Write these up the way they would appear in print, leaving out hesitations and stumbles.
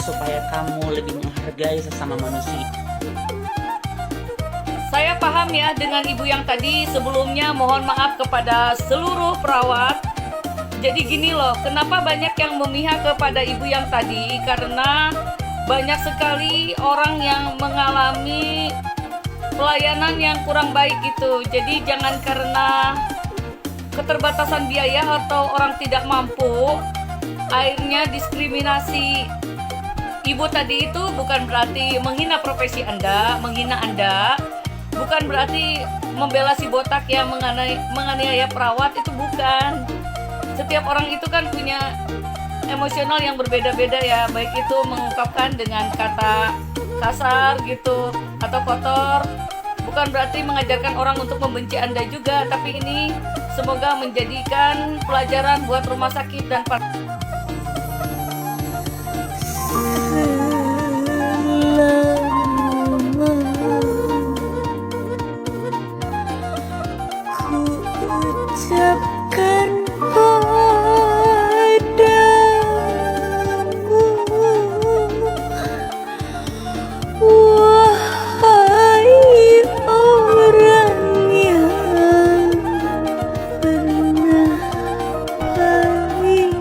supaya kamu lebih menghargai sesama manusia. Saya paham ya dengan ibu yang tadi. Sebelumnya mohon maaf kepada seluruh perawat. Jadi gini loh, kenapa banyak yang memihak kepada ibu yang tadi? Karena banyak sekali orang yang mengalami pelayanan yang kurang baik gitu. Jadi jangan karena keterbatasan biaya atau orang tidak mampu, akhirnya diskriminasi. Ibu tadi itu bukan berarti menghina profesi Anda, menghina Anda, bukan berarti membela si botak yang menganiaya perawat, itu bukan. Setiap orang itu kan punya emosional yang berbeda-beda ya, baik itu mengungkapkan dengan kata kasar gitu atau kotor. Bukan berarti mengajarkan orang untuk membenci Anda juga, tapi ini semoga menjadikan pelajaran buat rumah sakit dan para ucapkan padamu, wahai orang yang pernah baik.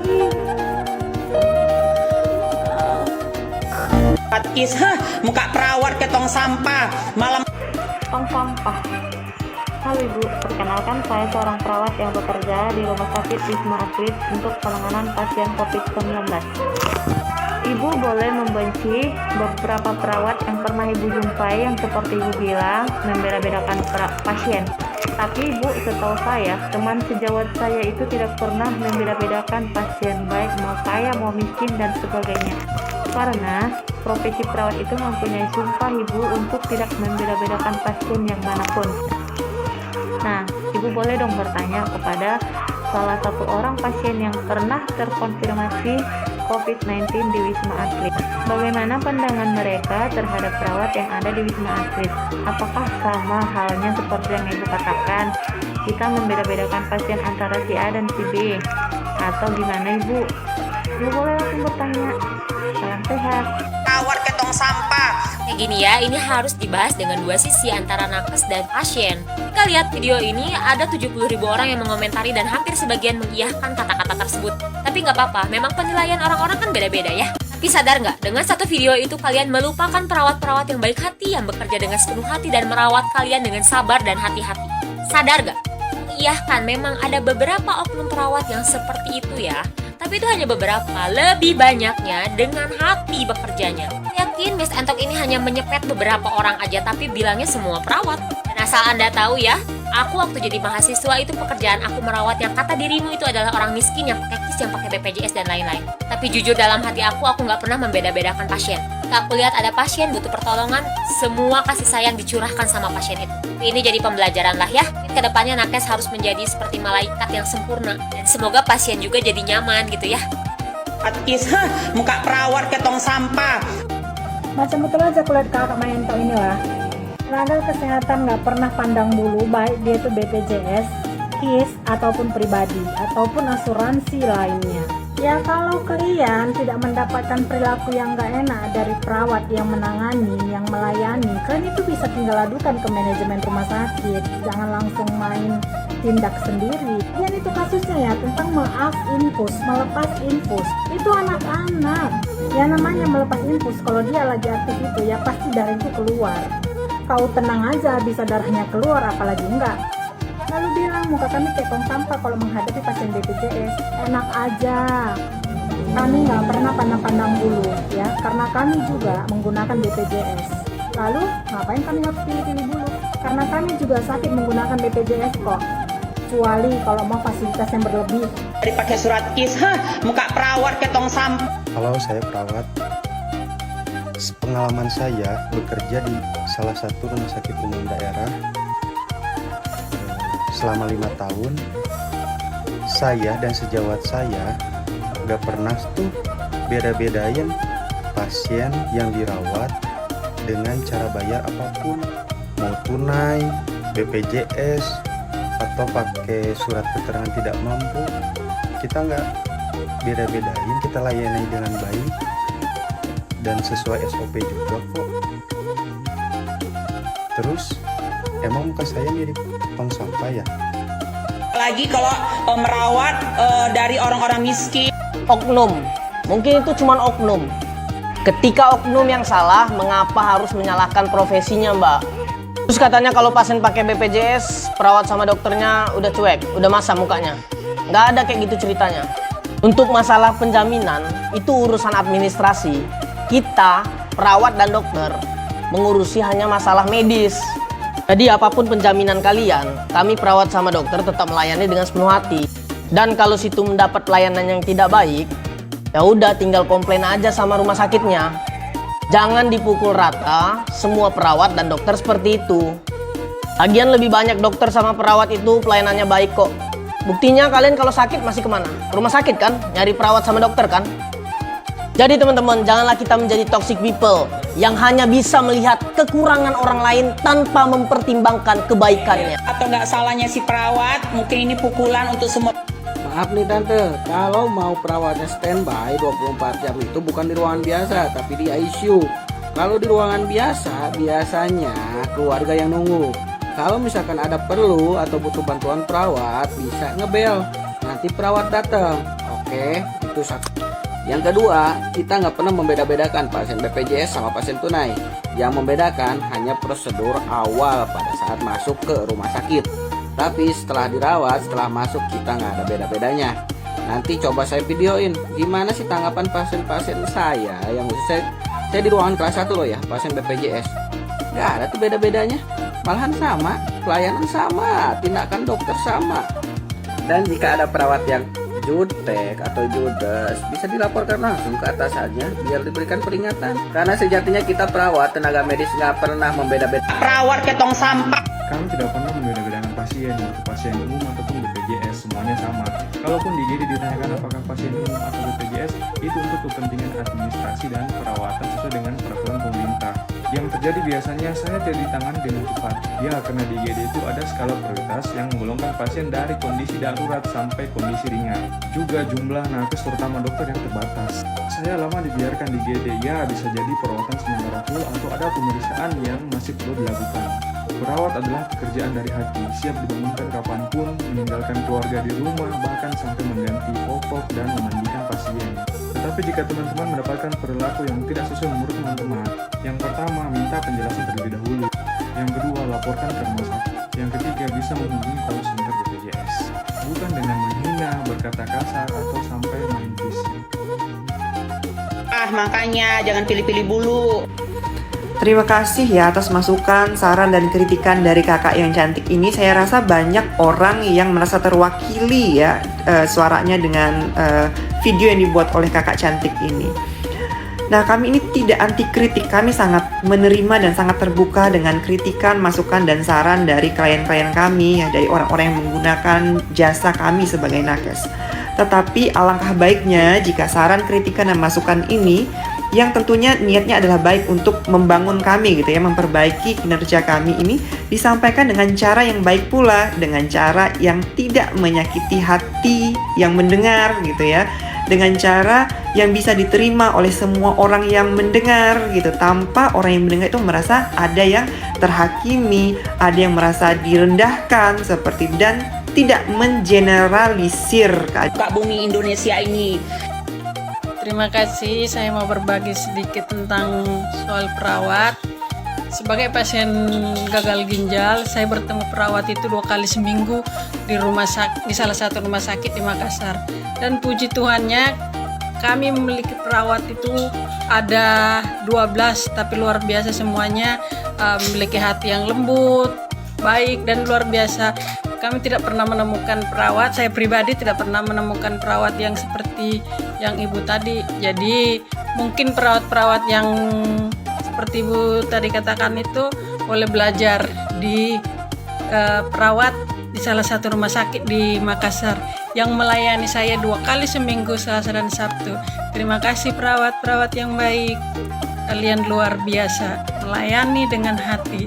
Patkis, muka perawat ketong sampah, malam Tong sampah. Halo Ibu, perkenalkan saya seorang perawat yang bekerja di Rumah Sakit Wisma Atlet untuk penanganan pasien COVID-19. Ibu boleh membenci beberapa perawat yang pernah Ibu jumpai yang seperti Ibu bilang membeda-bedakan pasien. Tapi Ibu, setahu saya, teman sejawat saya itu tidak pernah membeda-bedakan pasien, baik mau kaya, mau miskin, dan sebagainya. Karena profesi perawat itu mempunyai sumpah Ibu untuk tidak membeda-bedakan pasien yang manapun. Nah, Ibu boleh dong bertanya kepada salah satu orang pasien yang pernah terkonfirmasi COVID-19 di Wisma Atlet. Bagaimana pandangan mereka terhadap perawat yang ada di Wisma Atlet? Apakah sama halnya seperti yang Ibu katakan, kita membeda-bedakan pasien antara si A dan si B? Atau gimana Ibu? Ibu boleh langsung bertanya. Salam sehat. perawat ketong sampah. Kayak gini ya, ini harus dibahas dengan dua sisi antara nakes dan pasien. Kita lihat video ini, ada 70.000 orang yang mengomentari dan hampir sebagian mengiyahkan kata-kata tersebut. Tapi nggak apa-apa, memang penilaian orang-orang kan beda-beda ya. Tapi sadar nggak, dengan satu video itu kalian melupakan perawat-perawat yang baik hati, yang bekerja dengan sepenuh hati dan merawat kalian dengan sabar dan hati-hati. Sadar nggak? Mengiyahkan, memang ada beberapa oknum perawat yang seperti itu ya. Tapi itu hanya beberapa, lebih banyaknya dengan hati bekerjanya. Yakin Miss Entok ini hanya menyepet beberapa orang aja, tapi bilangnya semua perawat. Dan asal Anda tahu ya, aku waktu jadi mahasiswa itu pekerjaan aku merawat yang kata dirimu itu adalah orang miskin yang pakai KIS, yang pakai BPJS dan lain-lain. Tapi jujur dalam hati aku nggak pernah membeda-bedakan pasien. Ketika aku lihat ada pasien butuh pertolongan, semua kasih sayang dicurahkan sama pasien itu. Ini jadi pembelajaran lah ya. Kedepannya nakes harus menjadi seperti malaikat yang sempurna. Dan semoga pasien juga jadi nyaman gitu ya. Patkis, muka perawat ketong sampah. Macam betul aja kulihat kakak Mayento inilah. Tenaga kesehatan nggak pernah pandang bulu baik dia itu BPJS, KIS, ataupun pribadi, ataupun asuransi lainnya. Ya kalau kalian tidak mendapatkan perilaku yang nggak enak dari perawat yang menangani, yang melayani, kalian itu bisa tinggal adukan ke manajemen rumah sakit. Jangan langsung main tindak sendiri. Dan itu kasusnya ya tentang melepas infus. Itu anak-anak. Ya namanya melepas infus, kalau dia lagi aktif itu ya pasti darah itu keluar. Kau tenang aja bisa darahnya keluar, apalagi enggak. Lalu bilang muka kami kayak tong sampah kalau menghadapi pasien BPJS. Enak aja. Kami nggak pernah pandang-pandang bulu ya, karena kami juga menggunakan BPJS. Lalu ngapain kami harus pilih-pilih bulu? Karena kami juga sakit menggunakan BPJS kok. Kecuali kalau mau fasilitas yang berlebih. Dari pakai surat KIS, muka perawat ketong sampah. Halo, saya perawat. Pengalaman saya bekerja di salah satu rumah sakit umum daerah selama 5 tahun. Saya dan sejawat saya gak pernah tuh beda-bedain pasien yang dirawat dengan cara bayar apapun, mau tunai, BPJS, atau pakai surat keterangan tidak mampu. Kita nggak beda-bedain, kita layani dengan baik. dan sesuai SOP juga kok. Terus emang muka saya mirip tong sampah ya? Lagi kalau merawat dari orang-orang miskin. Oknum, mungkin itu cuma oknum. Ketika oknum yang salah, mengapa harus menyalahkan profesinya, Mbak? Terus katanya kalau pasien pakai BPJS, perawat sama dokternya udah cuek, udah masam mukanya. Nggak ada kayak gitu ceritanya. Untuk masalah penjaminan, itu urusan administrasi. Kita, perawat dan dokter, mengurusi hanya masalah medis. Jadi apapun penjaminan kalian, kami perawat sama dokter tetap melayani dengan sepenuh hati. Dan kalau situ mendapat pelayanan yang tidak baik, ya udah tinggal komplain aja sama rumah sakitnya. Jangan dipukul rata semua perawat dan dokter seperti itu. Lagian lebih banyak dokter sama perawat itu pelayanannya baik kok. Buktinya kalian kalau sakit masih kemana? Rumah sakit kan? Nyari perawat sama dokter kan? Jadi teman-teman, janganlah kita menjadi toxic people yang hanya bisa melihat kekurangan orang lain tanpa mempertimbangkan kebaikannya. Atau nggak salahnya si perawat, mungkin ini pukulan untuk semua. Maaf nih tante, kalau mau perawatnya standby 24 jam itu bukan di ruangan biasa, tapi di ICU. Kalau di ruangan biasa, biasanya keluarga yang nunggu. Kalau misalkan ada perlu atau butuh bantuan perawat, bisa ngebel. Nanti perawat datang. Oke, itu satu. Yang kedua, kita nggak pernah membeda-bedakan pasien BPJS sama pasien tunai. Yang membedakan hanya prosedur awal pada saat masuk ke rumah sakit. Tapi setelah dirawat, setelah masuk kita nggak ada beda-bedanya. Nanti coba saya videoin gimana sih tanggapan pasien-pasien saya yang saya di ruangan kelas 1 loh ya, pasien BPJS. Nggak ada tuh beda-bedanya. Malahan sama, pelayanan sama, tindakan dokter sama. Dan jika ada perawat yang jutek atau judes, bisa dilaporkan langsung ke atasannya biar diberikan peringatan. Karena sejatinya kita perawat, tenaga medis nggak pernah membeda-bedakan. Perawat ke tong sampah. Kami tidak pernah membeda-bedakan pasien, untuk pasien umum ataupun BPJS, semuanya sama. Kalaupun di GD ditanyakan apakah pasien umum atau BPJS, itu untuk kepentingan administrasi dan perawatan sesuai dengan peraturan pemerintah. Yang terjadi biasanya saya tidak ditangani dengan cepat. Ya, karena di GD itu ada skala prioritas yang menggolongkan pasien dari kondisi darurat sampai kondisi ringan. Juga jumlah nakes terutama dokter yang terbatas. Saya lama dibiarkan di GD, ya bisa jadi perawatan sementara full atau ada pemeriksaan yang masih perlu dilakukan. Perawat adalah pekerjaan dari hati, siap dibangunkan kapanpun, meninggalkan keluarga di rumah, bahkan sampai mengganti popok dan memandikan pasien. Tetapi jika teman-teman mendapatkan perilaku yang tidak sesuai menurut teman-teman, yang pertama, minta penjelasan terlebih dahulu. Yang kedua, laporkan ke rumah sakit. Yang ketiga, bisa menghubungi call center BPJS. Bukan dengan menghina, berkata kasar, atau sampai main fisik. Makanya jangan pilih-pilih bulu. Terima kasih ya atas masukan, saran, dan kritikan dari kakak yang cantik ini. Saya rasa banyak orang yang merasa terwakili ya suaranya dengan video yang dibuat oleh kakak cantik ini. Nah, kami ini tidak anti kritik, kami sangat menerima dan sangat terbuka dengan kritikan, masukan, dan saran dari klien-klien kami ya, dari orang-orang yang menggunakan jasa kami sebagai nakes. Tetapi alangkah baiknya jika saran, kritikan, dan masukan ini yang tentunya niatnya adalah baik untuk membangun kami gitu ya, memperbaiki kinerja kami ini, disampaikan dengan cara yang baik pula, dengan cara yang tidak menyakiti hati yang mendengar gitu ya, dengan cara yang bisa diterima oleh semua orang yang mendengar gitu, tanpa orang yang mendengar itu merasa ada yang terhakimi, ada yang merasa direndahkan seperti, dan tidak mengeneralisir Kak bumi Indonesia ini. Terima kasih, saya mau berbagi sedikit tentang soal perawat. Sebagai pasien gagal ginjal, saya bertemu perawat itu 2 kali seminggu di salah satu rumah sakit di Makassar. Dan puji Tuhannya, kami memiliki perawat itu ada 12, tapi luar biasa semuanya, memiliki hati yang lembut, baik, dan luar biasa. Kami tidak pernah menemukan perawat, saya pribadi tidak pernah menemukan perawat yang seperti yang ibu tadi. Jadi mungkin perawat-perawat yang seperti ibu tadi katakan itu boleh belajar di perawat di salah satu rumah sakit di Makassar yang melayani saya 2 kali seminggu, Selasa dan Sabtu. Terima kasih perawat-perawat yang baik, kalian luar biasa, melayani dengan hati.